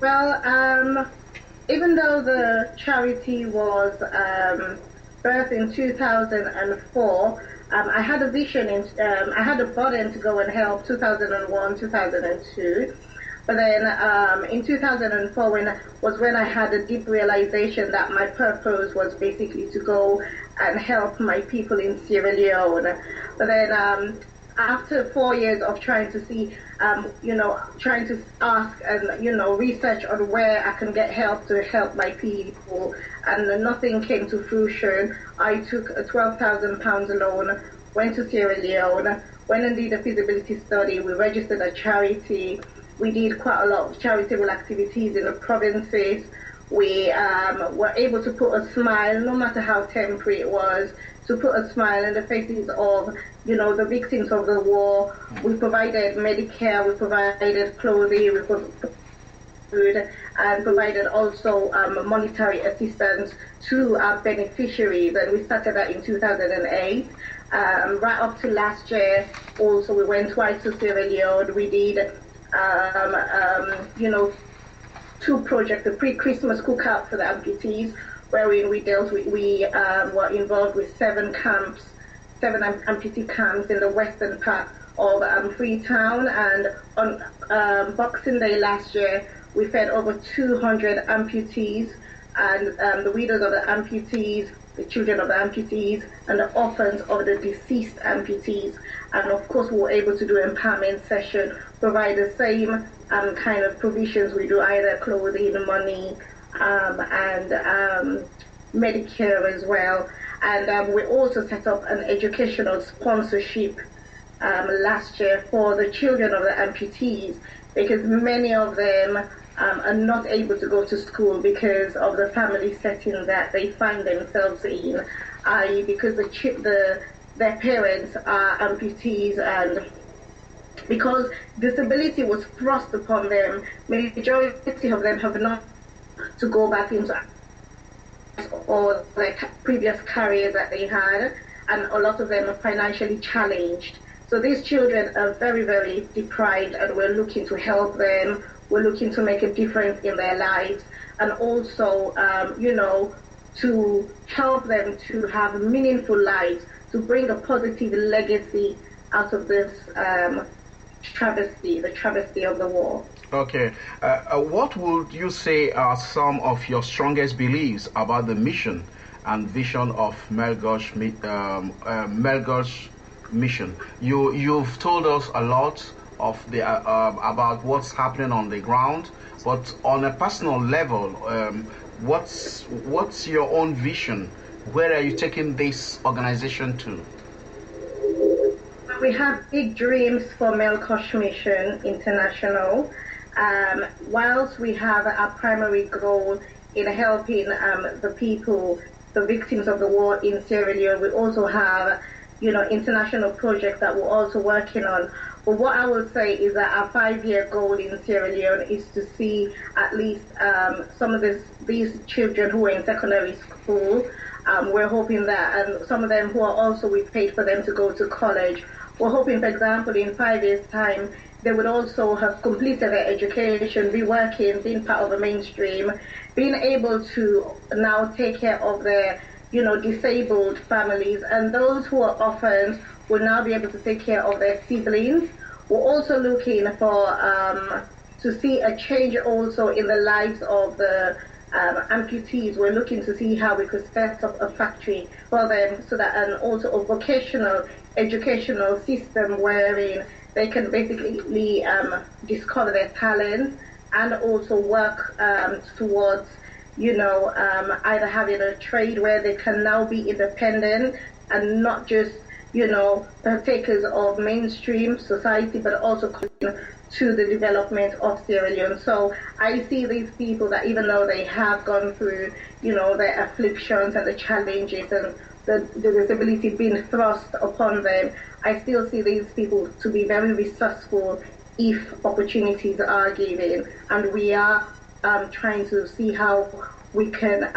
Well, even though the charity was birthed in 2004, I had a vision, I had a burden to go and help 2001, 2002. But then in 2004 when I had a deep realization that my purpose was basically to go and help my people in Sierra Leone. But then after 4 years of trying to see, trying to ask and, research on where I can get help to help my people, and nothing came to fruition, I took a £12,000 loan, went to Sierra Leone, went and did a feasibility study. We registered a charity. We did quite a lot of charitable activities in the provinces. We were able to put a smile, no matter how temporary it was, to put a smile in the faces of, the victims of the war. We provided Medicare, we provided clothing, we provided food, and provided also monetary assistance to our beneficiaries. And we started that in 2008. Right up to last year, also we went twice to Sierra Leone. We did two projects, the pre-Christmas cookout for the amputees, wherein we were involved with seven amputee camps in the western part of Freetown. And on Boxing Day last year, we fed over 200 amputees, and the widows of the amputees, the children of the amputees, and the orphans of the deceased amputees. And of course, we were able to do empowerment session, provide the same kind of provisions we do, either clothing, money, and Medicare as well. And we also set up an educational sponsorship last year for the children of the amputees, because many of them are not able to go to school because of the family setting that they find themselves in, i.e. because their parents are amputees, and because disability was thrust upon them, majority of them have not to go back into or their previous career that they had, and a lot of them are financially challenged. So these children are very, very deprived, and we're looking to help them. We're looking to make a difference in their lives, and also, to help them to have meaningful lives, to bring a positive legacy out of this the travesty of the war. Okay. What would you say are some of your strongest beliefs about the mission and vision of Melqosh Mission? You've told us a lot of about what's happening on the ground, but on a personal level, what's your own vision? Where are you taking this organization to? We have big dreams for Melqosh Mission International. Whilst we have our primary goal in helping the people, the victims of the war in Sierra Leone, we also have, international projects that we're also working on. But what I will say is that our 5-year goal in Sierra Leone is to see at least some of these children who are in secondary school. We're hoping that, and some of them who are also, we paid for them to go to college. We're hoping, for example, in 5 years' time, they would also have completed their education, be working, being part of the mainstream, being able to now take care of their, disabled families, and those who are orphans will now be able to take care of their siblings. We're also looking for to see a change also in the lives of the amputees. We're looking to see how we could set up a factory for them, so that, and also a vocational educational system wherein they can basically discover their talents and also work towards, either having a trade where they can now be independent and not just, partakers of mainstream society, but also to the development of Sierra Leone. So I see these people that even though they have gone through, their afflictions and the challenges and the disability being thrust upon them, I still see these people to be very resourceful if opportunities are given. And we are trying to see how we can,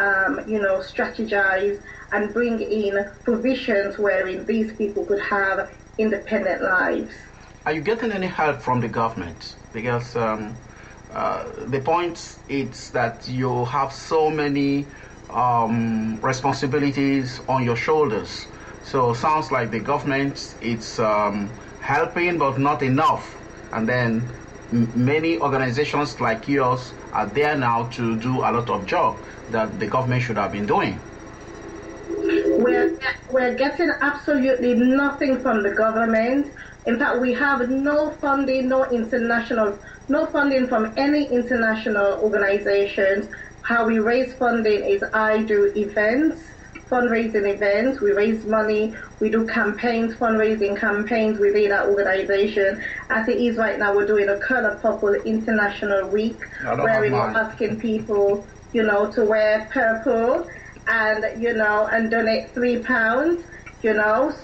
strategize and bring in provisions wherein these people could have independent lives. Are you getting any help from the government? Because The point is that you have so many responsibilities on your shoulders. So sounds like the government is helping, but not enough. And then many organizations like yours are there now to do a lot of job that the government should have been doing. We're getting absolutely nothing from the government. In fact, we have no funding, no funding from any international organizations. How we raise funding is I do events, fundraising events. We raise money. We do campaigns, fundraising campaigns within our organization. As it is right now, we're doing a Color Purple International Week, where we're asking people, to wear purple and, and donate £3,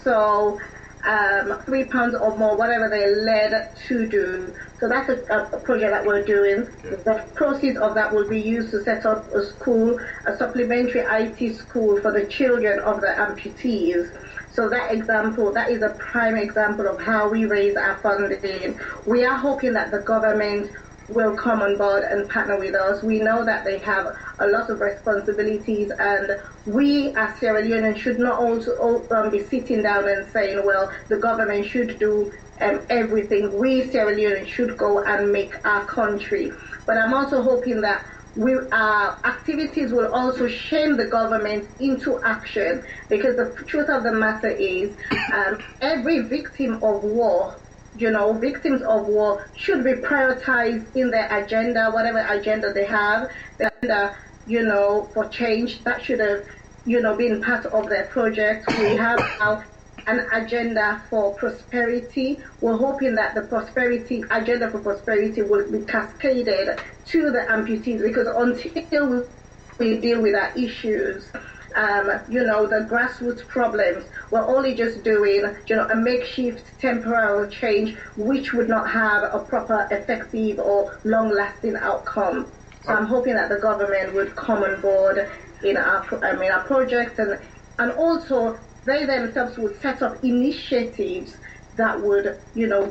so £3 or more, whatever they're led to do. So that's a project that we're doing. The proceeds of that will be used to set up a school, a supplementary IT school for the children of the amputees. So that is a prime example of how we raise our funding. We are hoping that the government will come on board and partner with us. We know that they have a lot of responsibilities, and we as Sierra Leoneans should not also be sitting down and saying, well, the government should do everything. We Sierra Leoneans should go and make our country. But I'm also hoping that our activities will also shame the government into action, because the truth of the matter is every victim of war, victims of war should be prioritized in their agenda, whatever agenda they have, the agenda, for change. That should have, been part of their project. We have now an agenda for prosperity. We're hoping that the agenda for prosperity will be cascaded to the amputees, because until we deal with our issues, the grassroots problems, we're only just doing, a makeshift temporal change, which would not have a proper, effective, or long-lasting outcome. So I'm hoping that the government would come on board in our projects, and also they themselves would set up initiatives that would,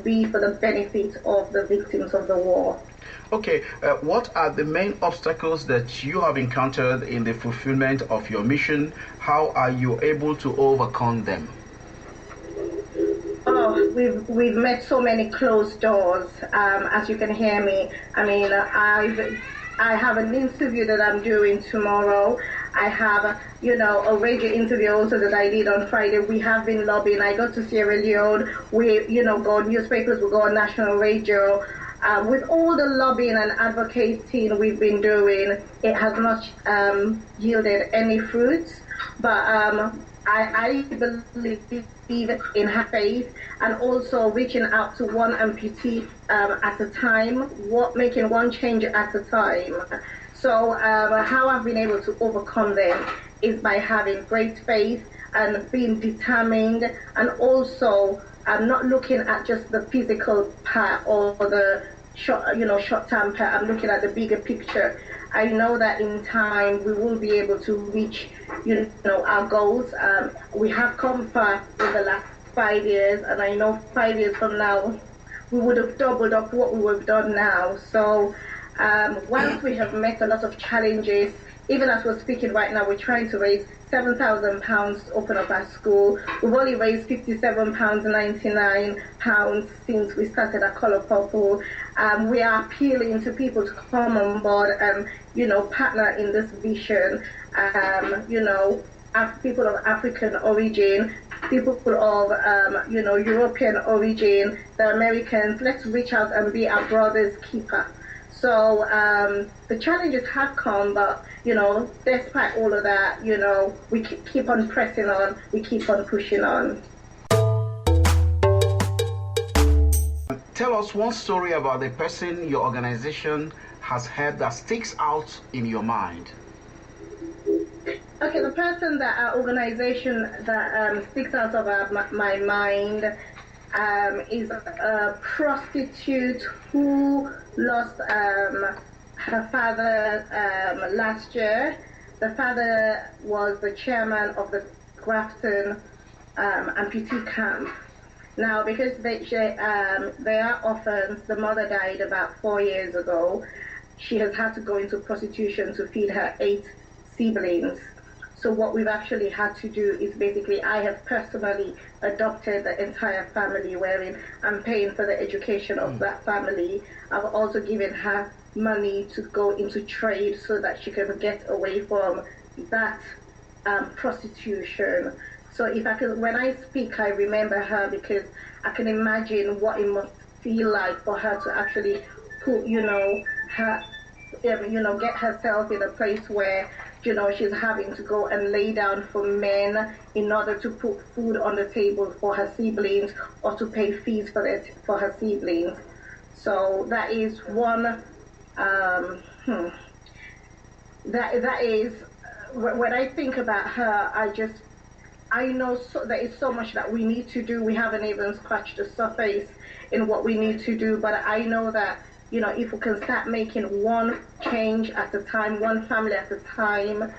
be for the benefit of the victims of the war. Okay, what are the main obstacles that you have encountered in the fulfillment of your mission? How are you able to overcome them? Oh, we've met so many closed doors. As you can hear me, I have an interview that I'm doing tomorrow. I have, a radio interview also that I did on Friday. We have been lobbying. I go to Sierra Leone. We, go newspapers, we go on national radio. With all the lobbying and advocating we've been doing, it has not yielded any fruits. But I believe in her faith, and also reaching out to one amputee at a time, making one change at a time. So how I've been able to overcome them is by having great faith and being determined, and also not looking at just the physical part or the short-term part. I'm looking at the bigger picture. I know that in time we will be able to reach, our goals. We have come far in the last 5 years, and I know 5 years from now we would have doubled up what we have done now. So once we have met a lot of challenges, even as we're speaking right now, we're trying to raise £7,000 to open up our school. We've only raised £57.99 since we started at Color Purple. We are appealing to people to come on board and, partner in this vision. People of African origin, people of, European origin, the Americans. Let's reach out and be our brother's keeper. So the challenges have come, but, despite all of that, we keep on pressing on, we keep on pushing on. Tell us one story about the person your organization has had that sticks out in your mind. Okay, the person that our organization that sticks out of my mind is a prostitute who lost her father last year. The father was the chairman of the Grafton amputee camp. Now, because they are orphans, the mother died about 4 years ago. She has had to go into prostitution to feed her 8 siblings. So what we've actually had to do is basically, I have personally adopted the entire family, wherein I'm paying for the education of that family. I've also given her money to go into trade so that she can get away from that prostitution. So if I can, when I speak, I remember her because I can imagine what it must feel like for her to actually put, her, get herself in a place where, she's having to go and lay down for men in order to put food on the table for her siblings or to pay fees for her siblings. So that is one. That is when I think about her, I know there is so much that we need to do. We haven't even scratched the surface in what we need to do, but I know that if we can start making one change at a time, one family at a time,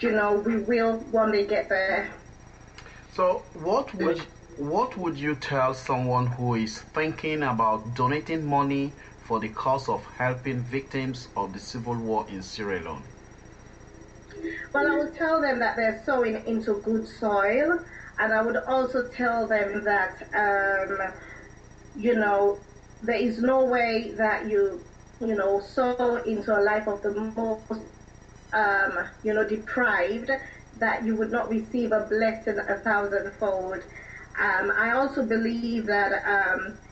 we will one day get there. So what would you tell someone who is thinking about donating money for the cause of helping victims of the civil war in Sierra Leone? Well, I would tell them that they're sowing into good soil, and I would also tell them that there is no way that you sow into a life of the most deprived, that you would not receive a blessing 1,000-fold. I also believe that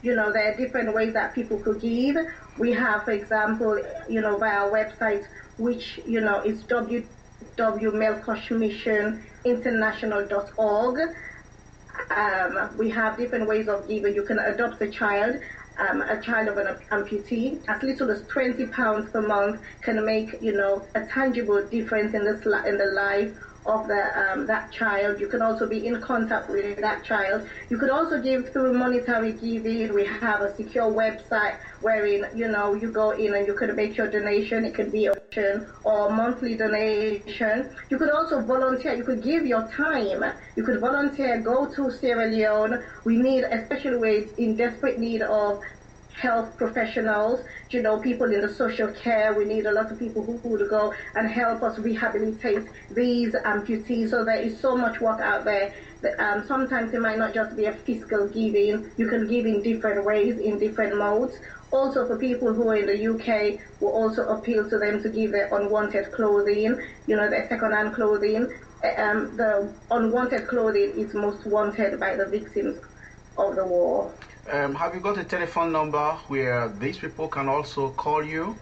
there are different ways that people could give. We have, for example, via our website, which is www.melqoshmissioninternational.org. We have different ways of giving. You can adopt a child of an amputee. As little as £20 per month can make a tangible difference in the life of that child. You can also be in contact with that child. You could also give through monetary giving. We have a secure website wherein you go in and you could make your donation. It could be a donation or monthly donation. You could also volunteer. You could give your time. You could volunteer. Go to Sierra Leone. We need, especially we're in desperate need of health professionals, people in the social care. We need a lot of people who would go and help us rehabilitate these amputees. So there is so much work out there that sometimes it might not just be a fiscal giving. You can give in different ways, in different modes. Also, for people who are in the UK, we'll also appeal to them to give their unwanted clothing, their second-hand clothing. The unwanted clothing is most wanted by the victims of the war. Have you got a telephone number where these people can also call you?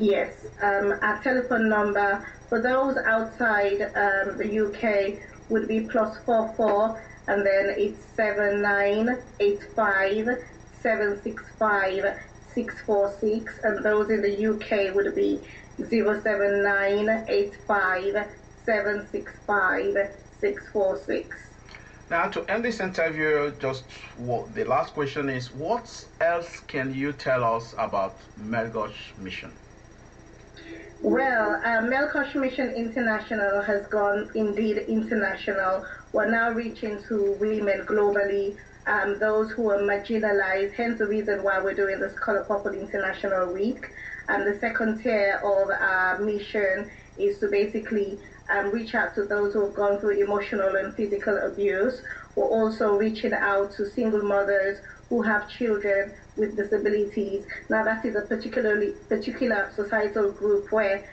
Yes, our telephone number for those outside the UK would be +44, and then it's 7985 765 646, and those in the UK would be 07985 765 646. Now, to end this interview, the last question is, what else can you tell us about Melqosh Mission? Well, Melqosh Mission International has gone indeed international. We're now reaching to women globally, those who are marginalized, hence the reason why we're doing this Color Purple International Week. And the second tier of our mission is to basically reach out to those who have gone through emotional and physical abuse. We're also reaching out to single mothers who have children with disabilities. Now that is a particular societal group where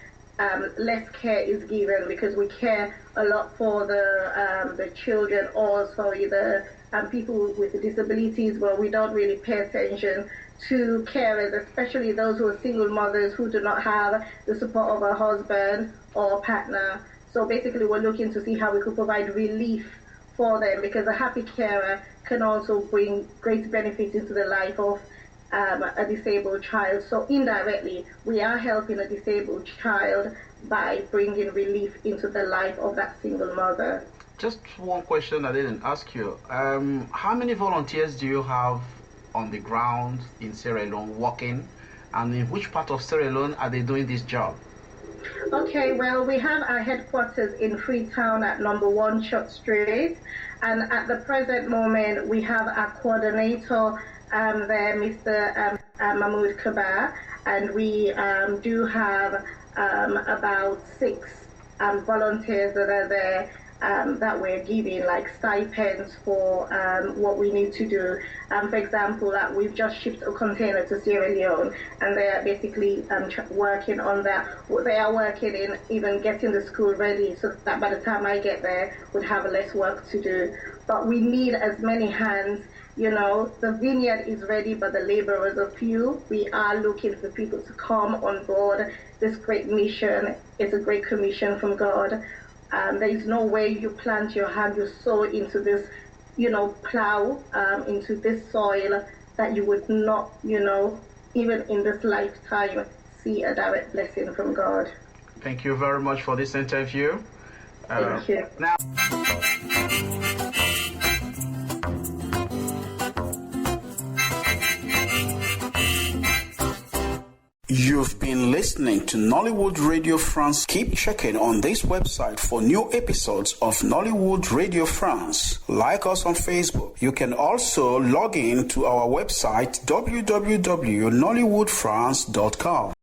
less care is given, because we care a lot for the children, or sorry, the people with disabilities, where we don't really pay attention to carers, especially those who are single mothers who do not have the support of a husband or partner. So basically, we're looking to see how we could provide relief for them, because a happy carer can also bring great benefits into the life of a disabled child. So indirectly, we are helping a disabled child by bringing relief into the life of that single mother. Just one question I didn't ask you. How many volunteers do you have on the ground in Sierra Leone working, and in which part of Sierra Leone are they doing this job? Okay, well, we have our headquarters in Freetown at number 1 Church Street, and at the present moment we have our coordinator there, Mr. Mahmoud Kabar, and we do have about 6 volunteers that are there that we're giving like stipends for what we need to do. For example, we've just shipped a container to Sierra Leone, and they are basically working on that. They are working in even getting the school ready so that by the time I get there, we'd have less work to do. But we need as many hands. You know, the vineyard is ready, but the laborers are few. We are looking for people to come on board this great mission. It's a great commission from God. There is no way you plant your hand, you sow into this, plow into this soil that you would not, even in this lifetime, see a direct blessing from God. Thank you very much for this interview. Thank you. Now, you've been listening to Nollywood Radio France. Keep checking on this website for new episodes of Nollywood Radio France. Like us on Facebook. You can also log in to our website www.nollywoodfrance.com.